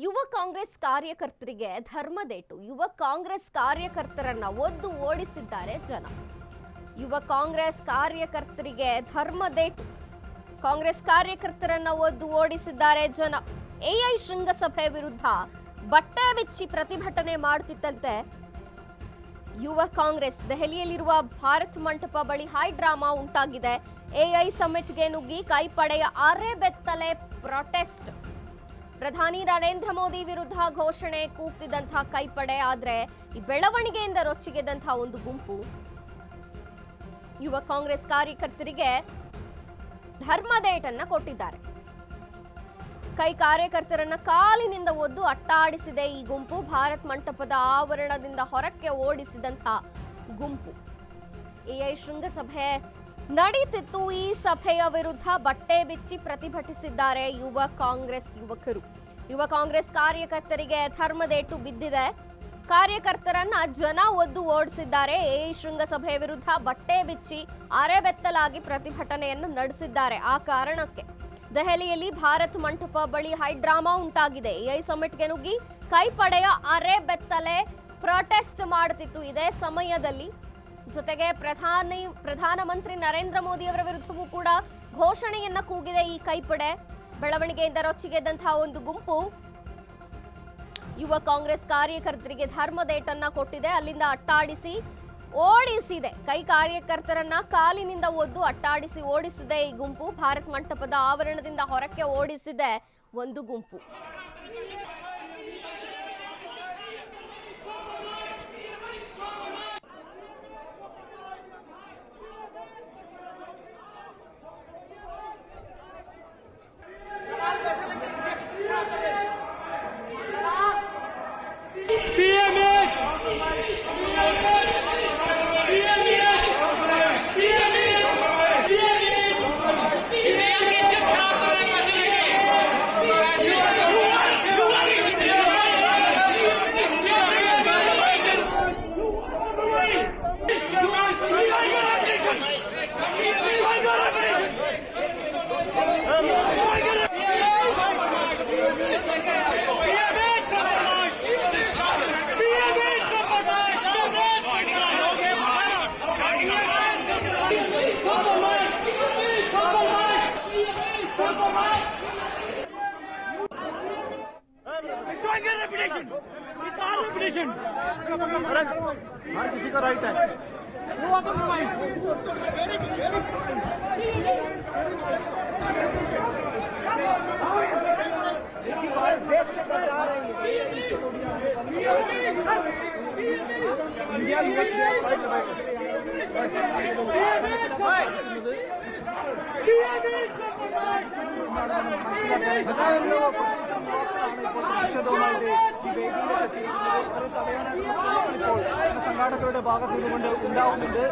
ಯುವ ಕಾಂಗ್ರೆಸ್ ಕಾರ್ಯಕರ್ತರಿಗೆ ಧರ್ಮದೇಟು. ಯುವ ಕಾಂಗ್ರೆಸ್ ಕಾರ್ಯಕರ್ತರನ್ನ ಒದ್ದು ಓಡಿಸಿದ್ದಾರೆ ಜನ. ಯುವ ಕಾಂಗ್ರೆಸ್ ಕಾರ್ಯಕರ್ತರಿಗೆ ಧರ್ಮದೇಟು. ಕಾಂಗ್ರೆಸ್ ಕಾರ್ಯಕರ್ತರನ್ನ ಒದ್ದು ಓಡಿಸಿದ್ದಾರೆ ಜನ. ಎಐ ಶೃಂಗಸಭೆ ವಿರುದ್ಧ ಬಟ್ಟೆ ಬಿಚ್ಚಿ ಪ್ರತಿಭಟನೆ ಮಾಡುತ್ತಿದ್ದಂತೆ ಯುವ ಕಾಂಗ್ರೆಸ್ ದೆಹಲಿಯಲ್ಲಿರುವ ಭಾರತ್ ಮಂಟಪ ಬಳಿ ಹೈ ಡ್ರಾಮಾ ಉಂಟಾಗಿದೆ. ಎಐ ಸಮಿಟ್ಗೆ ನುಗ್ಗಿ ಕೈಪಡೆಯ ಅರೆಬೆತ್ತಲೆ ಪ್ರೊಟೆಸ್ಟ್. ಪ್ರಧಾನಿ ನರೇಂದ್ರ ಮೋದಿ ವಿರುದ್ಧ ಘೋಷಣೆ ಕೂಗ್ತಿದ್ದಂತಹ ಕೈಪಡೆ. ಆದ್ರೆ ಈ ಬೆಳವಣಿಗೆಯಿಂದ ರೊಚ್ಚಿಗೆದ್ದಂತಹ ಒಂದು ಗುಂಪು ಯುವ ಕಾಂಗ್ರೆಸ್ ಕಾರ್ಯಕರ್ತರಿಗೆ ಧರ್ಮದೇಟನ್ನ ಕೊಟ್ಟಿದ್ದಾರೆ. ಕಾರ್ಯಕರ್ತರನ್ನ ಕಾಲಿನಿಂದ ಒದ್ದು ಅಟ್ಟಾಡಿಸಿದೆ ಈ ಗುಂಪು. ಭಾರತ್ ಮಂಟಪದ ಆವರಣದಿಂದ ಹೊರಕ್ಕೆ ಓಡಿಸಿದಂತ ಗುಂಪು. ಎಐ ಶೃಂಗಸಭೆ ನಡೀತಿತ್ತು. ಈ ಸಭೆಯ ವಿರುದ್ಧ ಬಟ್ಟೆ ಬಿಚ್ಚಿ ಪ್ರತಿಭಟಿಸಿದ್ದಾರೆ ಯುವ ಕಾಂಗ್ರೆಸ್ ಯುವಕರು. ಯುವ ಕಾಂಗ್ರೆಸ್ ಕಾರ್ಯಕರ್ತರಿಗೆ ಧರ್ಮದೇಟು ಬಿದ್ದಿದೆ. ಕಾರ್ಯಕರ್ತರನ್ನ ಜನ ಒದ್ದು ಓಡಿಸಿದ್ದಾರೆ. ಎಐ ಶೃಂಗಸಭೆ ವಿರುದ್ಧ ಬಟ್ಟೆ ಬಿಚ್ಚಿ ಅರೆಬೆತ್ತಲಾಗಿ ಪ್ರತಿಭಟನೆಯನ್ನು ನಡೆಸಿದ್ದಾರೆ. ಆ ಕಾರಣಕ್ಕೆ ದೆಹಲಿಯಲ್ಲಿ ಭಾರತ್ ಮಂಟಪ ಬಳಿ ಹೈ ಡ್ರಾಮಾ ಉಂಟಾಗಿದೆ. ಎಐ ಸಮಿಟ್ಗೆ ನುಗ್ಗಿ ಕೈಪಡೆಯ ಅರೆಬೆತ್ತಲೆ ಪ್ರೊಟೆಸ್ಟ್ ಮಾಡುತ್ತಿತ್ತು ಇದೇ ಸಮಯದಲ್ಲಿ. ಜೊತೆಗೆ ಪ್ರಧಾನಮಂತ್ರಿ ನರೇಂದ್ರ ಮೋದಿ ಅವರ ವಿರುದ್ಧವೂ ಕೂಡ ಘೋಷಣೆಯನ್ನ ಕೂಗಿದೆ ಈ ಕೈಪಡೆ. ಬೆಳವಣಿಗೆಯಿಂದ ರೊಚ್ಚಿಗೆದ್ದಂತಹ ಒಂದು ಗುಂಪು ಯುವ ಕಾಂಗ್ರೆಸ್ ಕಾರ್ಯಕರ್ತರಿಗೆ ಧರ್ಮದೇಟನ್ನ ಕೊಟ್ಟಿದೆ. ಅಲ್ಲಿಂದ ಅಟ್ಟಾಡಿಸಿ ಓಡಿಸಿದೆ. ಕಾರ್ಯಕರ್ತರನ್ನ ಕಾಲಿನಿಂದ ಒದ್ದು ಅಟ್ಟಾಡಿಸಿ ಓಡಿಸಿದೆ ಈ ಗುಂಪು. ಭಾರತ್ ಮಂಟಪದ ಆವರಣದಿಂದ ಹೊರಕ್ಕೆ ಓಡಿಸಿದೆ ಒಂದು ಗುಂಪು. हर किसी का राइट है। സംഘാടകരുടെ ഭാഗത്തു നിന്നുകൊണ്ട് ഉണ്ടാവുന്നുണ്ട്.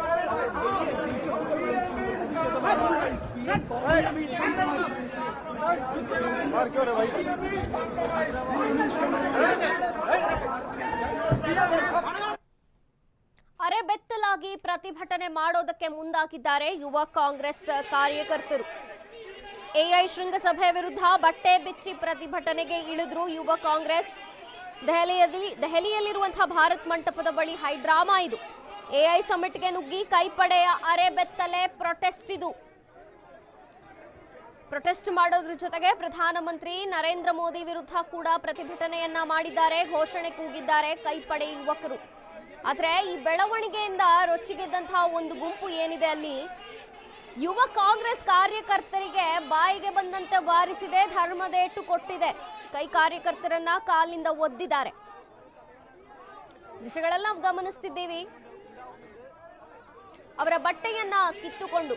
ಅರೆಬೆತ್ತಲಾಗಿ ಪ್ರತಿಭಟನೆ ಮಾಡೋದಕ್ಕೆ ಮುಂದಾಗಿದ್ದಾರೆ ಯುವ ಕಾಂಗ್ರೆಸ್ ಕಾರ್ಯಕರ್ತರು. ಎಐ ಶೃಂಗಸಭೆ ವಿರುದ್ಧ ಬಟ್ಟೆ ಬಿಚ್ಚಿ ಪ್ರತಿಭಟನೆಗೆ ಇಳಿದ್ರು ಯುವ ಕಾಂಗ್ರೆಸ್. ದೆಹಲಿಯಲ್ಲಿರುವಂತಹ ಭಾರತ್ ಮಂಟಪದ ಬಳಿ ಹೈ ಡ್ರಾಮಾ ಇದು. ಎಐ ಸಮಿಟ್ಗೆ ನುಗ್ಗಿ ಕೈಪಡೆಯ ಅರೆಬೆತ್ತಲೆ ಪ್ರೊಟೆಸ್ಟ್ ಇದು. ಪ್ರೊಟೆಸ್ಟ್ ಮಾಡೋದ್ರ ಜೊತೆಗೆ ಪ್ರಧಾನಮಂತ್ರಿ ನರೇಂದ್ರ ಮೋದಿ ವಿರುದ್ಧ ಕೂಡ ಪ್ರತಿಭಟನೆಯನ್ನ ಮಾಡಿದ್ದಾರೆ. ಘೋಷಣೆ ಕೂಗಿದ್ದಾರೆ ಕೈಪಡೆ ಯುವಕರು. ಆದ್ರೆ ಈ ಬೆಳವಣಿಗೆಯಿಂದ ರೊಚ್ಚಿಗೆದ್ದಂತಹ ಒಂದು ಗುಂಪು ಏನಿದೆ ಅಲ್ಲಿ ಯುವ ಕಾಂಗ್ರೆಸ್ ಕಾರ್ಯಕರ್ತರಿಗೆ ಬಾಯಿಗೆ ಬಂದಂತೆ ಬಾರಿಸಿದೆ, ಧರ್ಮದೇಟು ಕೊಟ್ಟಿದೆ. ಕಾರ್ಯಕರ್ತರನ್ನ ಕಾಲಿಂದ ಒದ್ದಿದ್ದಾರೆ. ದೃಶ್ಯಗಳೆಲ್ಲ ನಾವು ಗಮನಿಸ್ತಿದ್ದೀವಿ. ಅವರ ಬಟ್ಟೆಯನ್ನ ಕಿತ್ತುಕೊಂಡು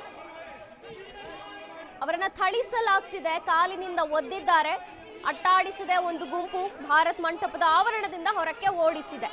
ಅವರನ್ನ ಥಳಿಸಲಾಗ್ತಿದೆ. ಕಾಲಿನಿಂದ ಒದ್ದಿದ್ದಾರೆ. ಅಟ್ಟಾಡಿಸಿದೆ ಒಂದು ಗುಂಪು. ಭಾರತ್ ಮಂಟಪದ ಆವರಣದಿಂದ ಹೊರಕ್ಕೆ ಓಡಿಸಿದೆ.